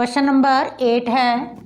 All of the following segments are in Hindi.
क्वेश्चन नंबर 8 है,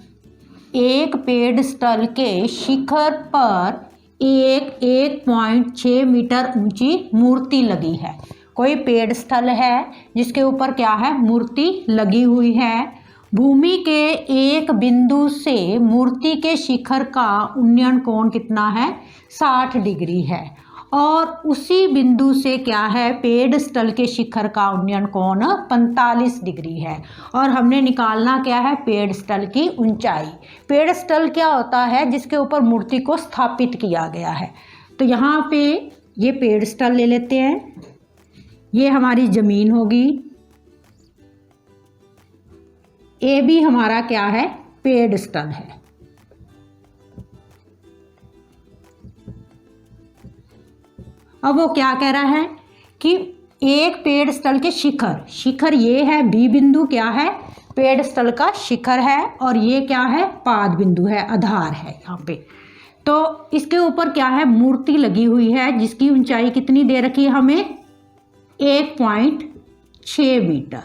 एक पेडस्टल के शिखर पर एक 1.6 मीटर ऊंची मूर्ति लगी है। कोई पेडस्टल है जिसके ऊपर क्या है, मूर्ति लगी हुई है। भूमि के एक बिंदु से मूर्ति के शिखर का उन्नयन कोण कितना है, 60 डिग्री है। और उसी बिंदु से क्या है, पेडस्टल के शिखर का उन्नयन कोण 45 डिग्री है। और हमने निकालना क्या है, पेडस्टल की ऊंचाई। पेडस्टल क्या होता है, जिसके ऊपर मूर्ति को स्थापित किया गया है। तो यहाँ पे ये पेडस्टल ले लेते हैं, ये हमारी जमीन होगी, ए भी हमारा क्या है, पेडस्टल है। अब वो क्या कह रहा है कि एक पेडस्टल के शिखर ये है, बी बिंदु क्या है, पेडस्टल का शिखर है, और ये क्या है, पाद बिंदु है, आधार है यहाँ पे। तो इसके ऊपर क्या है, मूर्ति लगी हुई है जिसकी ऊंचाई कितनी दे रखी है हमें, 1.6 मीटर।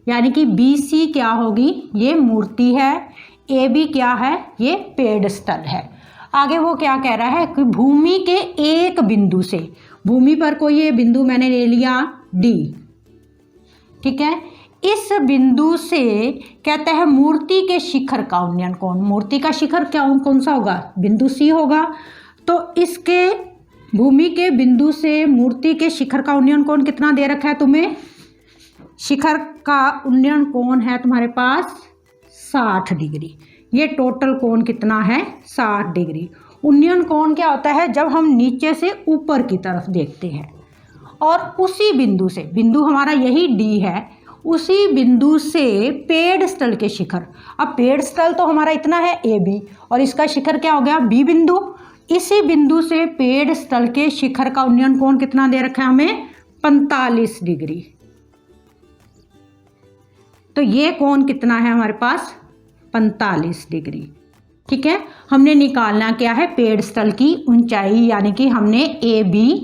यानी कि BC क्या होगी, ये मूर्ति है, AB क्या है, ये पेडस्टल है। आगे वो क्या कह रहा है कि भूमि के एक बिंदु से, भूमि पर कोई ये बिंदु मैंने ले लिया D, ठीक है, इस बिंदु से कहते हैं मूर्ति के शिखर का उन्नयन कोण, मूर्ति का शिखर क्या कौन सा होगा, बिंदु C होगा। तो इसके भूमि के बिंदु से मूर्ति के शिखर का उन्नयन कोण कितना दे रखा है तुम्हें, शिखर का उन्नयन कोण है तुम्हारे पास 60 डिग्री। ये टोटल कोण कितना है, 60 डिग्री। उन्नयन कोण क्या होता है, जब हम नीचे से ऊपर की तरफ देखते हैं और उसी बिंदु से, बिंदु हमारा यही D है, उसी बिंदु से पेडस्टल के शिखर, अब पेडस्टल तो हमारा इतना है AB और इसका शिखर क्या हो गया, B बिंदु। इसी बिंदु से पेडस्टल के शिखर का उन्नयन कोण कितना दे रखा है हमें, 45 डिग्री। तो ये कोण कितना है हमारे पास, 45 डिग्री। ठीक है, हमने निकालना क्या है, पेडस्टल की ऊंचाई, यानी कि हमने AB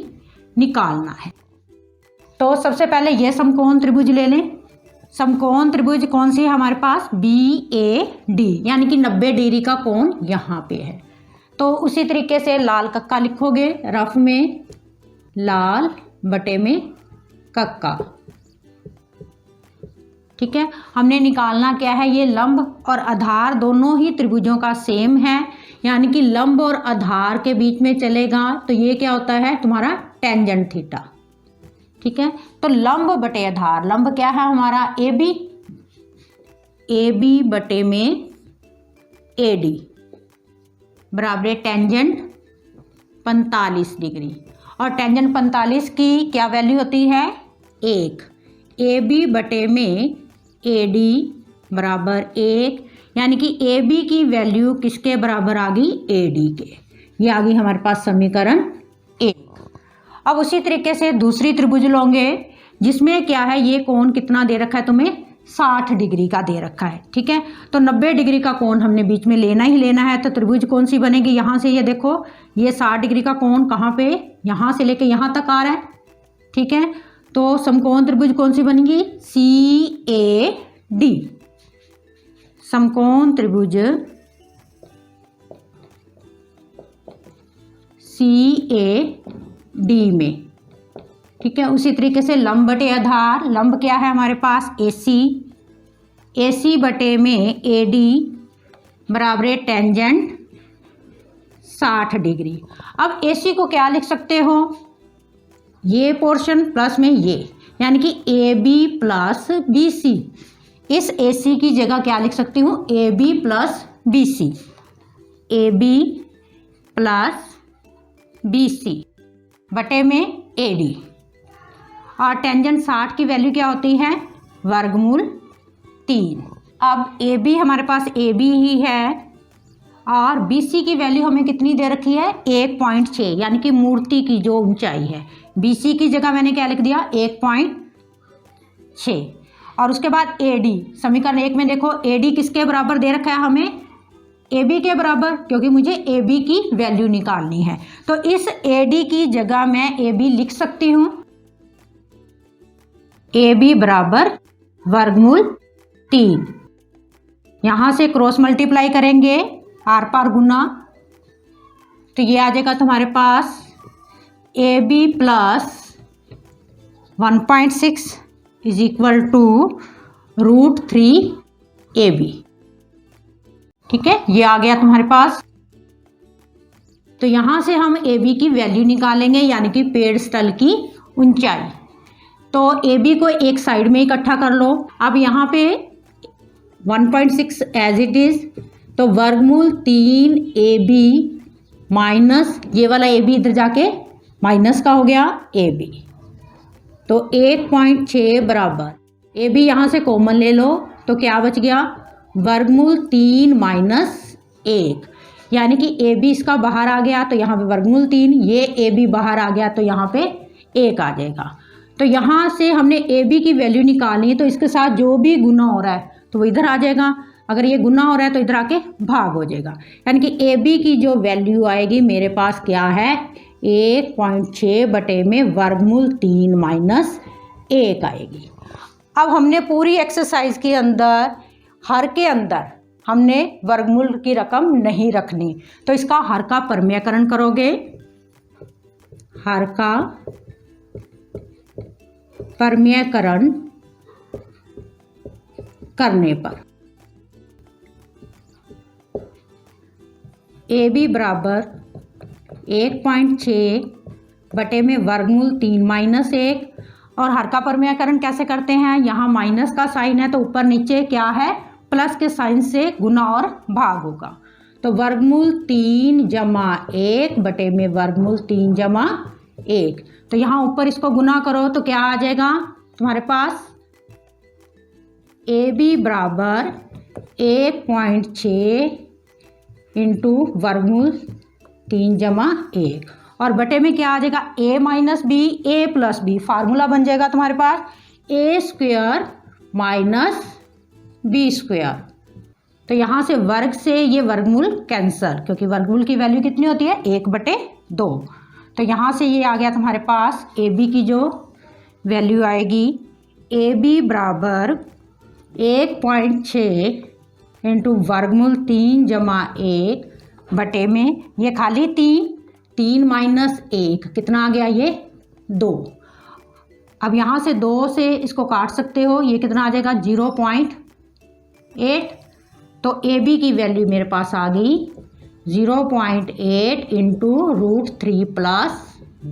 निकालना है। तो सबसे पहले ये समकोण त्रिभुज ले लें। समकोण त्रिभुज कौन सी है हमारे पास, BAD, यानी कि 90 डिग्री का कोण यहाँ पे है। तो उसी तरीके से लाल कक्का लिखोगे, रफ में लाल बटे में कक्का। ठीक है, हमने निकालना क्या है, ये लंब और आधार दोनों ही त्रिभुजों का सेम है, यानी कि लंब और आधार के बीच में चलेगा तो ये क्या होता है तुम्हारा टेंजेंट थीटा। ठीक है, तो लंब बटे आधार, लंब क्या है हमारा AB बटे में AD बराबर टेंजेंट 45 डिग्री। और टेंजेंट 45 की क्या वैल्यू होती है, 1। AB बटे में AD बराबर 1, यानी कि AB की वैल्यू किसके बराबर आ गई, AD के। ये आ गई हमारे पास समीकरण 1। अब उसी तरीके से दूसरी त्रिभुज लोगे जिसमें क्या है, ये कोण कितना दे रखा है तुम्हें, 60 डिग्री का दे रखा है। ठीक है, तो 90 डिग्री का कोण हमने बीच में लेना ही लेना है। तो त्रिभुज कौन सी बनेगी, यहाँ से ये देखो, ये 60 डिग्री का कोण कहाँ पे, यहाँ से लेके यहाँ तक आ रहा है। ठीक है, तो समकोण त्रिभुज कौन सी बनेगी, CAD, समकोण त्रिभुज CAD में। ठीक है, उसी तरीके से लंब बटे आधार, लंब क्या है हमारे पास AC बटे में AD बराबर टेंजेंट 60 डिग्री। अब AC को क्या लिख सकते हो, ये पोर्शन प्लस में ये, यानी कि AB प्लस BC। इस AC की जगह क्या लिख सकती हूँ, AB plus BC, AB plus BC बटे में AD। और टेंजेंट 60 की वैल्यू क्या होती है, वर्गमूल 3। अब AB हमारे पास AB ही है और BC की वैल्यू हमें कितनी दे रखी है, 1.6, यानी कि मूर्ति की जो ऊंचाई है। BC की जगह मैंने क्या लिख दिया, 1.6। और उसके बाद AD, समीकरण 1 में देखो AD किसके बराबर दे रखा है हमें, AB के बराबर, क्योंकि मुझे AB की वैल्यू निकालनी है। तो इस AD की जगह मैं AB लिख सकती हूँ, AB बराबर वर्गमूल 3। यहाँ से क्रॉस मल्टीप्लाई करेंगे, आर पार गुना, तो ये आ जाएगा तुम्हारे पास A B plus 1.6 is equal to √3 AB। ठीक है, ये आ गया तुम्हारे पास। तो यहाँ से हम AB की वैल्यू निकालेंगे, यानी कि पेड़ स्थल की ऊंचाई। तो AB को एक साइड में इकट्ठा कर लो। अब यहाँ पे 1.6 एज इट इज, तो वर्गमूल 3AB माइनस ये वाला AB इधर जाके माइनस का हो गया AB, तो 1.6 बराबर AB यहाँ से कॉमन ले लो, तो क्या बच गया, वर्गमूल 3 माइनस 1, यानी कि AB इसका बाहर आ गया तो यहाँ पे वर्गमूल 3, ये AB बाहर आ गया तो यहाँ पे 1 आ जाएगा। तो यहाँ से हमने AB की वैल्यू निकालनी है, तो इसके साथ जो भी गुना हो रहा है तो वो इधर आ जाएगा, अगर ये गुना हो रहा है तो इधर आके भाग हो जाएगा, यानी कि AB की जो वैल्यू आएगी मेरे पास क्या है, 1.6 बटे में वर्गमूल 3 माइनस 1 आएगी। अब हमने पूरी एक्सरसाइज के अंदर हर के अंदर हमने वर्गमूल की रकम नहीं रखनी, तो इसका हर का परमीयकरण करोगे, हर का परमीयकरण करने पर AB बराबर 1.6 बटे में वर्गमूल 3 माइनस 1, और हर का परमीयकरण कैसे करते हैं, यहाँ माइनस का साइन है तो ऊपर नीचे क्या है, प्लस के साइन से गुना और भाग होगा, तो वर्गमूल 3 जमा 1 बटे में वर्गमूल 3 जमा 1, तो यहाँ ऊपर इसको गुना करो तो क्या आ जाएगा तुम्हारे पास, AB बराबर 1.6 इंटू वर्गमूल 3 जमा 1, और बटे में क्या आ जाएगा, A minus b, A plus b, formula बन जाएगा तुम्हारे पास A square minus B square. तो यहाँ से वर्ग से ये वर्गमूल कैंसल, क्योंकि वर्गमूल की वैल्यू कितनी होती है, 1/2। तो यहाँ से ये आ गया तुम्हारे पास AB की जो वैल्यू आएगी, AB बराबर 1.6 इंटू वर्गमूल 3 जमा 1 बटे में ये खाली 3 माइनस 1 कितना आ गया, ये 2। अब यहाँ से 2 से इसको काट सकते हो, ये कितना आ जाएगा 0.8, तो AB की वैल्यू मेरे पास आ गई 0.8 इंटू √3 प्लस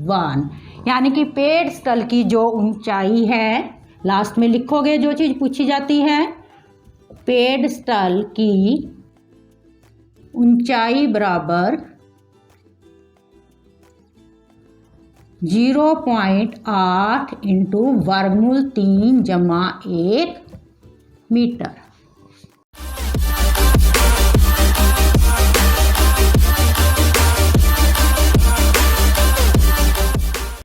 1, यानी कि पेड़ स्थल की जो ऊंचाई है, लास्ट में लिखोगे जो चीज़ पूछी जाती है, पेड़ स्थल की ऊंचाई बराबर 0.8 इंटू वर्गमूल 3 जमा 1 मीटर।